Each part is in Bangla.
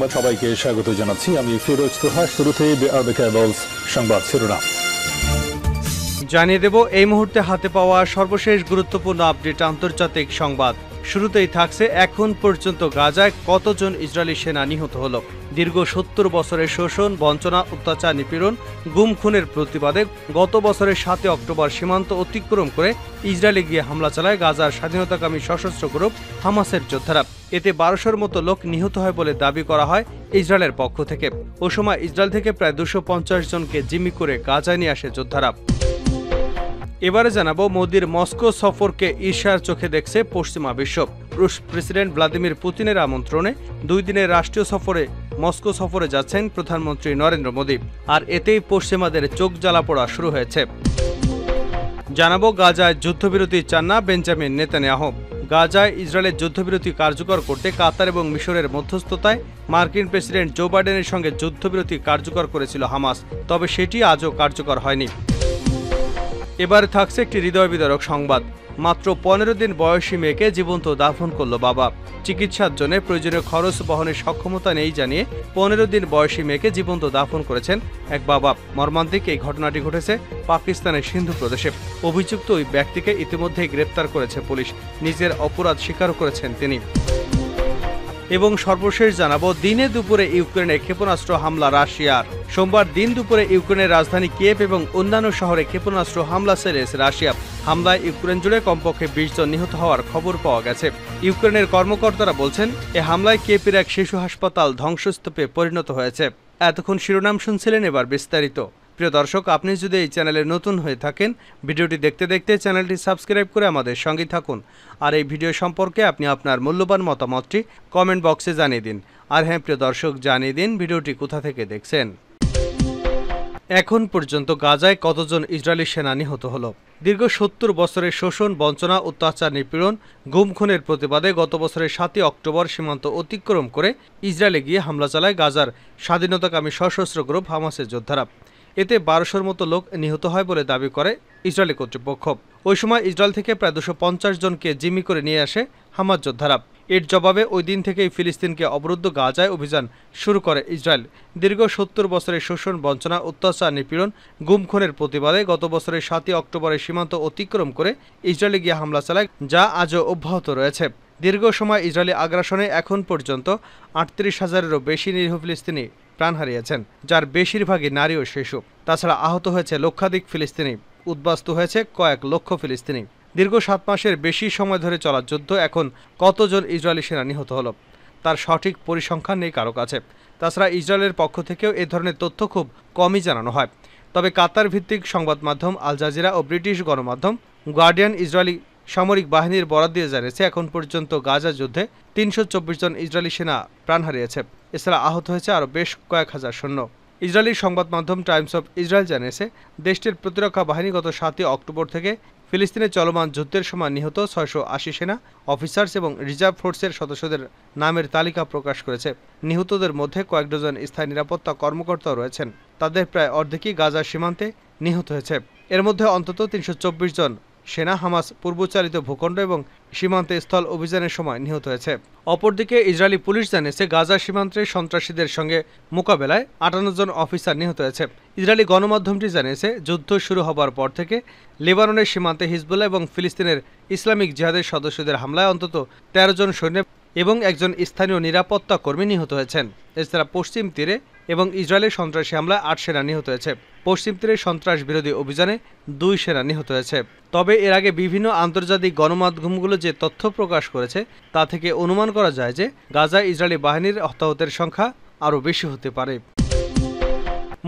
সংবাদ সবাইকে স্বাগত জানাচ্ছি। আমি ফিরোজ তোহা। শুরুতেই সংবাদ শিরোনাম জানিয়ে দেব এই মুহূর্তে হাতে পাওয়া সর্বশেষ গুরুত্বপূর্ণ আপডেট আন্তর্জাতিক সংবাদ। শুরুতেই থাকছে এখন পর্যন্ত গাজায় কতজন ইসরায়েলি সেনা নিহত হলো। দীর্ঘ ৭০ বছরের শোষণ, বঞ্চনা, অত্যাচার, নিপীড়ন, গুম খুনের প্রতিবাদে গত বছরের ৭ অক্টোবর সীমান্ত অতিক্রম করে ইসরায়েলে গিয়ে হামলা চালায় গাজার স্বাধীনতাকামী সশস্ত্র গ্রুপ হামাসের যোদ্ধারা। এতে ১২০০-র মতো লোক নিহত হয় বলে দাবি করা হয় ইসরায়েলের পক্ষ থেকে। ওই সময় ইসরায়েল থেকে প্রায় ২৫০ জনকে জিম্মি করে গাজায় নিয়ে আসে যোদ্ধারা। এবারে জানাবো মোদির মস্কো সফরকে ঈর্ষার চোখে দেখছে পশ্চিমা বিশ্ব। রুশ প্রেসিডেন্ট ভ্লাদিমির পুতিনের আমন্ত্রণে ২ দিনের রাষ্ট্রীয় সফরে মস্কো সফরে যাচ্ছেন প্রধানমন্ত্রী নরেন্দ্র মোদি। আর এতেই পশ্চিমাদের চোখ জ্বালা পোড়া শুরু হয়েছে। জানাবো গাজায় যুদ্ধবিরতি চান না বেঞ্জামিন নেতানিয়াহু। গাজায় ইসরায়েলের যুদ্ধবিরতি কার্যকর করতে কাতার এবং মিশরের মধ্যস্থতায় মার্কিন প্রেসিডেন্ট জো বাইডেনের সঙ্গে যুদ্ধবিরতি কার্যকর করেছিল হামাস, তবে সেটি আজও কার্যকর হয়নি। এবারে থাকছে একটি হৃদয় বিদারক সংবাদ। মাত্র ১৫ দিন বয়সী মেয়েকে জীবন্ত দাফন করল বাবা। চিকিৎসার জন্য প্রয়োজনীয় খরচ বহনের সক্ষমতা নেই জানিয়ে ১৫ দিন বয়সী মেয়েকে জীবন্ত দাফন করেছেন এক বাবা। মর্মান্তিক এই ঘটনাটি ঘটেছে পাকিস্তানের সিন্ধু প্রদেশে। অভিযুক্ত ওই ব্যক্তিকে ইতিমধ্যেই গ্রেপ্তার করেছে পুলিশ। নিজের অপরাধ স্বীকার করেছেন তিনি। এবং সর্বশেষ জানাবো দিনে দুপুরে ইউক্রেনে ক্ষেপণাস্ত্র হামলা রাশিয়ার। সোমবার দিন দুপুরে ইউক্রেনের রাজধানী কিয়েভ এবং অন্যান্য শহরে ক্ষেপণাস্ত্র হামলা চালিয়েছে রাশিয়া। হামলায় ইউক্রেন জুড়ে কমপক্ষে ২০ জন নিহত হওয়ার খবর পাওয়া গেছে। ইউক্রেনের কর্মকর্তারা বলছেন এ হামলায় কিয়েভের এক শিশু হাসপাতাল ধ্বংসস্তূপে পরিণত হয়েছে। এতক্ষণ শিরোনাম শুনছিলেন, এবার বিস্তারিত। প্রিয় দর্শক, আপনি যদি এই চ্যানেলে নতুন হয়ে থাকেন, ভিডিওটি দেখতে দেখতে চ্যানেলটি সাবস্ক্রাইব করে আমাদের সঙ্গে থাকুন। আর এই ভিডিও সম্পর্কে আপনি আপনার মূল্যবান মতামতটি কমেন্ট বক্সে জানিয়ে দিন। আর হ্যাঁ প্রিয় দর্শক, জানিয়ে দিন ভিডিওটি কোথা থেকে দেখছেন। এখন পর্যন্ত গাজায় কতজন ইসরায়েলি সেনা নিহত হলো। দীর্ঘ ৭০ বছরের শোষণ, বঞ্চনা, অত্যাচার, নিপীড়ন, গুম খুনের প্রতিবাদে গত বছরের ৭ অক্টোবর সীমান্ত অতিক্রম করে ইসরায়েলে গিয়ে হামলা চালায় গাজার স্বাধীনতাকামী সশস্ত্র গ্রুপ হামাসের যোদ্ধারা। এতে ১২০০-র মতো লোক নিহত হয় বলে দাবি করে ইসরায়েলি কর্তৃপক্ষ। ওই সময় ইসরায়েল থেকে প্রায় ২৫০ জনকে জিম্মি করে নিয়ে আসে হামাস যোদ্ধারা। এর জবাবে ওই দিন থেকেই ফিলিস্তিনকে অবরুদ্ধ গাজায় অভিযান শুরু করে ইসরায়েল। দীর্ঘ ৭০ বছরের শোষণ, বঞ্চনা, অত্যাচার, নিপীড়ন, গুম খুনের প্রতিবাদে গত বছরের ৭ অক্টোবরের সীমান্ত অতিক্রম করে ইসরায়েলে গিয়ে হামলা চালায়, যা আজও অব্যাহত রয়েছে। দীর্ঘ সময় ইসরায়েলি আগ্রাসনে এখন পর্যন্ত ৩৮,০০০-এরও বেশি নিরীহ ফিলিস্তিনি প্রাণ হারিয়েছেন, যার বেশিরভাগই নারী ও শিশু। তাছাড়া আহত হয়েছে লক্ষাধিক ফিলিস্তিনি, উদ্বাস্তু হয়েছে কয়েক লক্ষ ফিলিস্তিনি। দীর্ঘ ৭ মাসের বেশি সময় ধরে চলা যুদ্ধ এখন কতজন ইসরায়েলি সেনা নিহত হলো তার সঠিক পরিসংখ্যান নেই কারো কাছে। তাছাড়া ইসরায়েলের পক্ষ থেকেও এ ধরনের তথ্য খুব কমই জানানো হয়। তবে কাতার ভিত্তিক সংবাদ মাধ্যম আল জাজিরা ও ব্রিটিশ গণমাধ্যম গার্ডিয়ান ইসরায়েলি সামরিক বাহিনীর বরাত দিয়ে জানিয়েছে এখন পর্যন্ত গাজা যুদ্ধে ৩২৪ জন ইসরায়েলি সেনা প্রাণ হারিয়েছে। এছাড়া আহত হয়েছে আরও বেশ কয়েক হাজার সৈন্য। ইসরায়েলি সংবাদ মাধ্যম টাইমস অফ ইসরায়েল জানিয়েছে দেশটির প্রতিরক্ষা বাহিনী গত ৭ অক্টোবর থেকে ফিলিস্তিনের চলমান যুদ্ধের সময় নিহত ৬৮০ সেনা অফিসার্স এবং রিজার্ভ ফোর্সের সদস্যদের নামের তালিকা প্রকাশ করেছে। নিহতদের মধ্যে কয়েক ডজন স্থায়ী নিরাপত্তা কর্মকর্তাও রয়েছেন। তাদের প্রায় অর্ধেকই গাজা সীমান্তে নিহত হয়েছে। এর মধ্যে অন্তত ৩২৪ জন সেনা হামাস পূর্বচালিত ভূখণ্ড এবং সীমান্তে স্থল অভিযানের সময় নিহত হয়েছে। অপরদিকে ইসরায়েলি পুলিশ জানিয়েছে গাজা সীমান্তে সন্ত্রাসীদের সঙ্গে মোকাবেলায় ৫৮ জন অফিসার নিহত হয়েছে। ইসরায়েলি গণমাধ্যমটি জানিয়েছে যুদ্ধ শুরু হবার পর থেকে লেবাননের সীমান্তে হিজবুল্লাহ এবং ফিলিস্তিনের ইসলামিক জিহাদের সদস্যদের হামলায় অন্তত ১৩ জন সৈন্য এবং একজন স্থানীয় নিরাপত্তা কর্মী নিহত হয়েছেন। এছাড়া পশ্চিম তীরে এবং ইসরায়েলের সন্ত্রাসী হামলায় ৮ সেনা নিহত হয়েছে। পশ্চিম তীরে সন্ত্রাস বিরোধী অভিযানে ২ সেনা নিহত হয়েছে। তবে এর আগে বিভিন্ন আন্তর্জাতিক গণমাধ্যমগুলো যে তথ্য প্রকাশ করেছে তা থেকে অনুমান করা যায় যে গাজায় ইসরায়েলি বাহিনীর হতাহতের সংখ্যা আরও বেশি হতে পারে।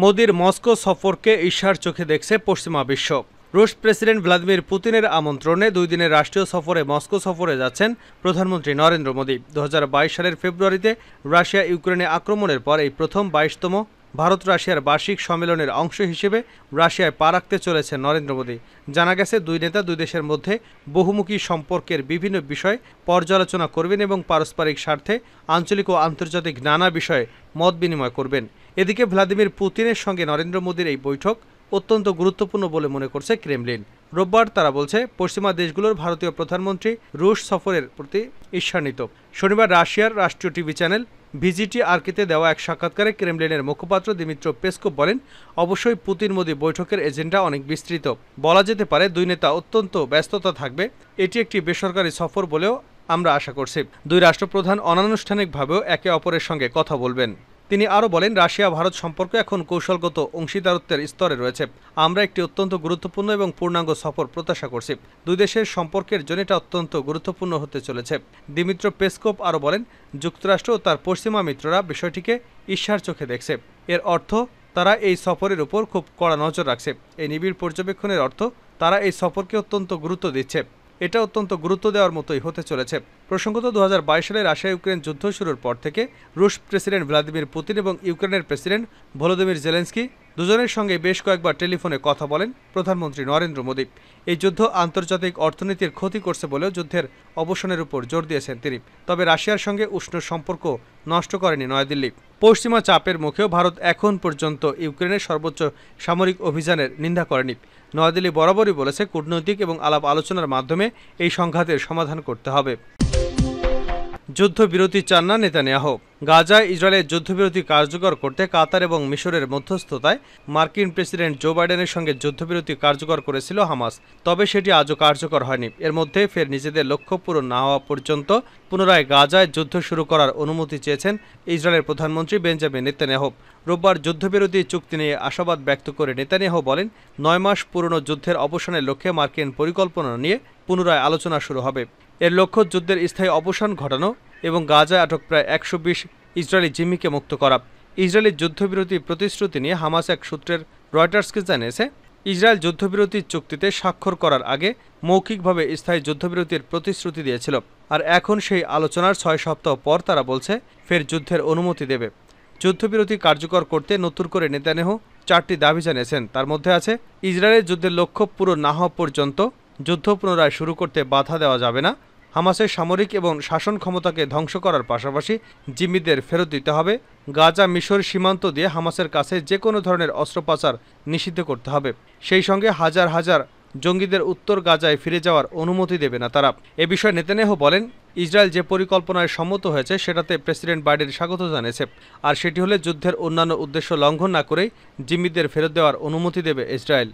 মোদির মস্কো সফরকে ঈর্ষার চোখে দেখছে পশ্চিমা বিশ্ব। রুশ প্রেসিডেন্ট ভ্লাদিমির পুতিনের আমন্ত্রণে ২ দিনের রাষ্ট্রীয় সফরে মস্কো সফরে যাচ্ছেন প্রধানমন্ত্রী নরেন্দ্র মোদি। ২০২২ সালের ফেব্রুয়ারিতে রাশিয়া ইউক্রেনে আক্রমণের পর এই প্রথম ২২তম ভারত রাশিয়ার বার্ষিক সম্মেলনের অংশ হিসেবে রাশিয়ায় পা রাখতে চলেছেন নরেন্দ্র মোদি। জানা গেছে দুই নেতা দুই দেশের মধ্যে বহুমুখী সম্পর্কের বিভিন্ন বিষয় পর্যালোচনা করবেন এবং পারস্পরিক স্বার্থে আঞ্চলিক ও আন্তর্জাতিক নানা বিষয়ে মত বিনিময় করবেন। এদিকে ভ্লাদিমির পুতিনের সঙ্গে নরেন্দ্র মোদির এই বৈঠক অত্যন্ত গুরুত্বপূর্ণ বলে মনে করছে ক্রেমলিন। রোববার তারা বলছে পশ্চিমা দেশগুলোর ভারতীয় প্রধানমন্ত্রী রুশ সফরের প্রতি ঈর্ষান্বিত। শনিবার রাশিয়ার রাষ্ট্রীয় টিভি চ্যানেল ভিজিটিআরকেতে দেওয়া এক সাক্ষাৎকারে ক্রেমলিনের মুখপাত্র দিমিত্র পেসকভ বলেন, অবশ্যই পুতিন মোদি বৈঠকের এজেন্ডা অনেক বিস্তৃত। বলা যেতে পারে দুই নেতা অত্যন্ত ব্যস্ততা থাকবে। এটি একটি বেসরকারি সফর বলেও আমরা আশা করছি। দুই রাষ্ট্রপ্রধান অনানুষ্ঠানিকভাবেও একে অপরের সঙ্গে কথা বলবেন। তিনি আরও বলেন, রাশিয়া ভারত সম্পর্ক এখন কৌশলগত অংশীদারত্বের স্তরে রয়েছে। আমরা একটি অত্যন্ত গুরুত্বপূর্ণ এবং পূর্ণাঙ্গ সফর প্রত্যাশা করছি। দুই দেশের সম্পর্কের জন্য এটা অত্যন্ত গুরুত্বপূর্ণ হতে চলেছে। দিমিত্র পেসকভ আরও বলেন, যুক্তরাষ্ট্র ও তার পশ্চিমা মিত্ররা বিষয়টিকে ঈর্ষার চোখে দেখছে। এর অর্থ তারা এই সফরের উপর খুব কড়া নজর রাখছে। এই নিবিড় পর্যবেক্ষণের অর্থ তারা এই সফরকে অত্যন্ত গুরুত্ব দিচ্ছে। এটা অত্যন্ত গুরুত্ব দেওয়ার মতোই হতে চলেছে। প্রসঙ্গত 2022 সালে রাশিয়া ইউক্রেন যুদ্ধ শুরুর পর থেকে রুশ প্রেসিডেন্ট ভ্লাদিমির পুতিন এবং ইউক্রেনের প্রেসিডেন্ট ভলোদিমির জেলেনস্কি দুজনের সঙ্গে বেশ কয়েকবার টেলিফোনে কথা বলেন প্রধানমন্ত্রী নরেন্দ্র মোদী। এই যুদ্ধ আন্তর্জাতিক অর্থনীতির ক্ষতি করছে বলেও যুদ্ধের অবসানের উপর জোর দিয়েছেন তিনি। তবে রাশিয়ার সঙ্গে উষ্ণ সম্পর্ক নষ্ট করেনি নয়াদিল্লি। পশ্চিমা চাপের মুখেও ভারত এখন পর্যন্ত ইউক্রেনের সর্বোচ্চ সামরিক অভিযানের নিন্দা করেনি। নয়াদিল্লি বরাবরই বলেছে, কূটনৈতিক এবং আলাপ আলোচনার মাধ্যমে এই সংঘাতের সমাধান করতে হবে। যুদ্ধবিরতি চান না নেতানিয়াহু। গাজায় ইসরায়েলের যুদ্ধবিরতি কার্যকর করতে কাতার এবং মিশরের মধ্যস্থতায় মার্কিন প্রেসিডেন্ট জো বাইডেনের সঙ্গে যুদ্ধবিরতি কার্যকর করেছিল হামাস। তবে সেটি আজও কার্যকর হয়নি। এর মধ্যে ফের নিজেদের লক্ষ্য পূরণ না হওয়া পর্যন্ত পুনরায় গাজায় যুদ্ধ শুরু করার অনুমতি চেয়েছেন ইসরায়েলের প্রধানমন্ত্রী বেঞ্জামিন নেতানিয়াহু। রোববার যুদ্ধবিরতি চুক্তি নিয়ে আশাবাদ ব্যক্ত করে নেতানিয়াহু বলেন, 9 মাস পুরনো যুদ্ধের অবসানের লক্ষ্যে মার্কিন পরিকল্পনা নিয়ে পুনরায় আলোচনা শুরু হবে। এর লক্ষ্য যুদ্ধের স্থায়ী অবসান ঘটানো এবং গাজায় আটক প্রায় 120 ইসরায়েলি জিম্মিকে মুক্ত করা। ইসরায়েলের যুদ্ধবিরতি প্রতিশ্রুতি নিয়ে হামাস এক সূত্রের রয়টার্সকে জানিয়েছে, ইসরায়েল যুদ্ধবিরতি চুক্তিতে স্বাক্ষর করার আগে মৌখিকভাবে স্থায়ী যুদ্ধবিরতির প্রতিশ্রুতি দিয়েছিল। আর এখন সেই আলোচনার 6 সপ্তাহ পর তারা বলছে ফের যুদ্ধের অনুমতি দেবে। যুদ্ধবিরতি কার্যকর করতে নতুন করে নেতানিয়াহু 4টি দাবি জানিয়েছেন। তার মধ্যে আছে, ইসরায়েলের যুদ্ধের লক্ষ্য পূরণ না হওয়া পর্যন্ত যুদ্ধ পুনরায় শুরু করতে বাধা দেওয়া যাবে না, হামাসের সামরিক এবং শাসন ক্ষমতাকে ধ্বংস করার পাশাপাশি জিম্মিদের ফেরত দিতে হবে, গাজা মিশর সীমান্ত দিয়ে হামাসের কাছে যে কোনো ধরনের অস্ত্র পাচার নিষিদ্ধ করতে হবে, সেই সঙ্গে হাজার হাজার জঙ্গিদের উত্তর গাজায় ফিরে যাওয়ার অনুমতি দেবে না তারা। এ বিষয়ে নেতানিয়াহু বলেন, ইসরায়েল যে পরিকল্পনায় সম্মত হয়েছে সেটাতে প্রেসিডেন্ট বাইডেন স্বাগত জানিয়েছে। আর সেটি হলে যুদ্ধের অন্যান্য উদ্দেশ্য লঙ্ঘন না করেই জিম্মিদের ফেরত দেওয়ার অনুমতি দেবে ইসরায়েল।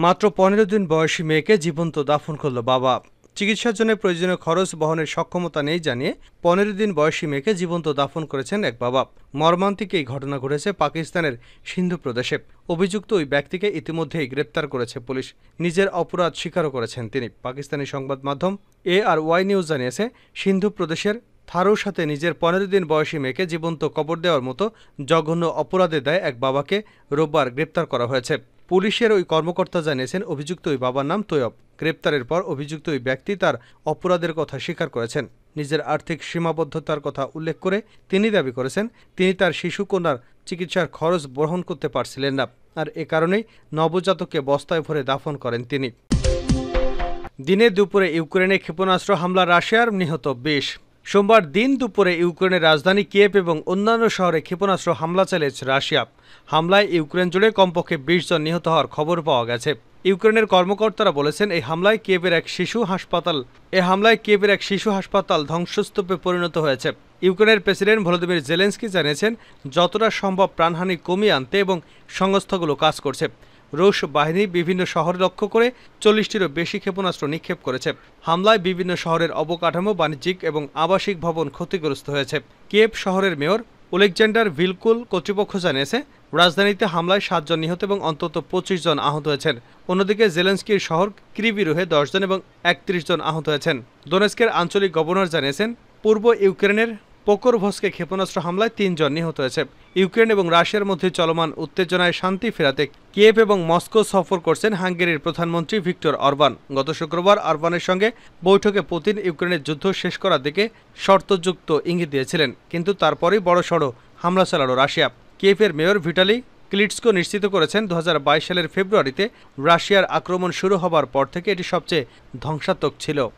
মাত্র 15 দিন বয়সী মেয়েকে জীবন্ত দাফন করল বাবা। চিকিৎসার জন্য প্রয়োজনীয় খরচ বহনের সক্ষমতা নেই জানিয়ে 15 দিন বয়সী মেয়েকে জীবন্ত দাফন করেছেন এক বাবা। মর্মান্তিক এই ঘটনা ঘটেছে পাকিস্তানের সিন্ধু প্রদেশে। অভিযুক্ত ওই ব্যক্তিকে ইতিমধ্যেই গ্রেপ্তার করেছে পুলিশ। নিজের অপরাধ স্বীকারও করেছেন তিনি। পাকিস্তানি সংবাদ মাধ্যম ARY নিউজ জানিয়েছে, সিন্ধু প্রদেশের থারুর সাথে নিজের 15 দিন বয়সী মেয়েকে জীবন্ত কবর দেওয়ার মতো জঘন্য অপরাধের দায়ে এক বাবাকে রোববার গ্রেপ্তার করা হয়েছে। পুলিশের ওই কর্মকর্তা জানিয়েছেন, অভিযুক্ত ওই বাবার নাম তৈয়ব। গ্রেপ্তারের পর অভিযুক্ত ওই ব্যক্তি তার অপরাধের কথা স্বীকার করেছেন। নিজের আর্থিক সীমাবদ্ধতার কথা উল্লেখ করে তিনি দাবি করেছেন, তিনি তার শিশুকন্যার চিকিৎসার খরচ বহন করতে পারছিলেন না, আর এ কারণেই নবজাতককে বস্তায় ভরে দাফন করেন তিনি। দিনে দুপুরে ইউক্রেনে ক্ষেপণাস্ত্র হামলা রাশিয়ার, নিহত 20। সোমবার দিন দুপুরে ইউক্রেনের রাজধানী কিয়েভ এবং অন্যান্য শহরে ক্ষেপণাস্ত্র হামলা চালিয়েছে রাশিয়া। হামলায় ইউক্রেন জুড়ে কমপক্ষে 20 জন নিহত হওয়ার খবর পাওয়া গেছে। ইউক্রেনের কর্মকর্তারা বলেছেন, এই হামলায় কিয়েভের এক শিশু হাসপাতাল ধ্বংসস্তূপে পরিণত হয়েছে। ইউক্রেনের প্রেসিডেন্ট ভলোদিমির জেলেনস্কি জানিয়েছেন, যতটা সম্ভব প্রাণহানি কমিয়ে আনতে এবং সংস্থাগুলো কাজ করছে। রুশ বাহিনী বিভিন্ন শহর লক্ষ্য করে 40টিরও বেশি ক্ষেপণাস্ত্র নিক্ষেপ করেছে। হামলায় বিভিন্ন শহরের অবকাঠামো, বাণিজ্যিক এবং আবাসিক ভবন ক্ষতিগ্রস্ত হয়েছে। কিয়েভ শহরের মেয়র ওলেকজান্ডার ভিলকুল কর্তৃপক্ষ জানিয়েছে, রাজধানীতে হামলায় 7 জন নিহত এবং অন্তত 25 জন আহত হয়েছেন। অন্যদিকে জেলেনস্কির শহর ক্রিভিরুহে 10 জন এবং 31 জন আহত হয়েছেন। দোনেস্কের আঞ্চলিক গভর্নর জানিয়েছেন, পূর্ব ইউক্রেনের পোকরভস্কে ক্ষেপণাস্ত্র হামলায় 3 জন নিহত হয়েছে। ইউক্রেন এবং রাশিয়ার মধ্যে চলমান উত্তেজনায় শান্তি ফেরাতে কিয়েভ এবং মস্কো সফর করছেন হাঙ্গেরির প্রধানমন্ত্রী ভিক্টর অরবান। গত শুক্রবার অরবানের সঙ্গে বৈঠকে পুতিন ইউক্রেনের যুদ্ধ শেষ করার দিকে শর্তযুক্ত ইঙ্গিত দিয়েছিলেন, কিন্তু তারপরেই বড়সড় হামলা চালালো রাশিয়া। কিয়েভের মেয়র ভিটালি ক্লিটসকো নিশ্চিত করেছেন, 2022 সালের ফেব্রুয়ারিতে রাশিয়ার আক্রমণ শুরু হবার পর থেকে এটি সবচেয়ে ধ্বংসাত্মক ছিল।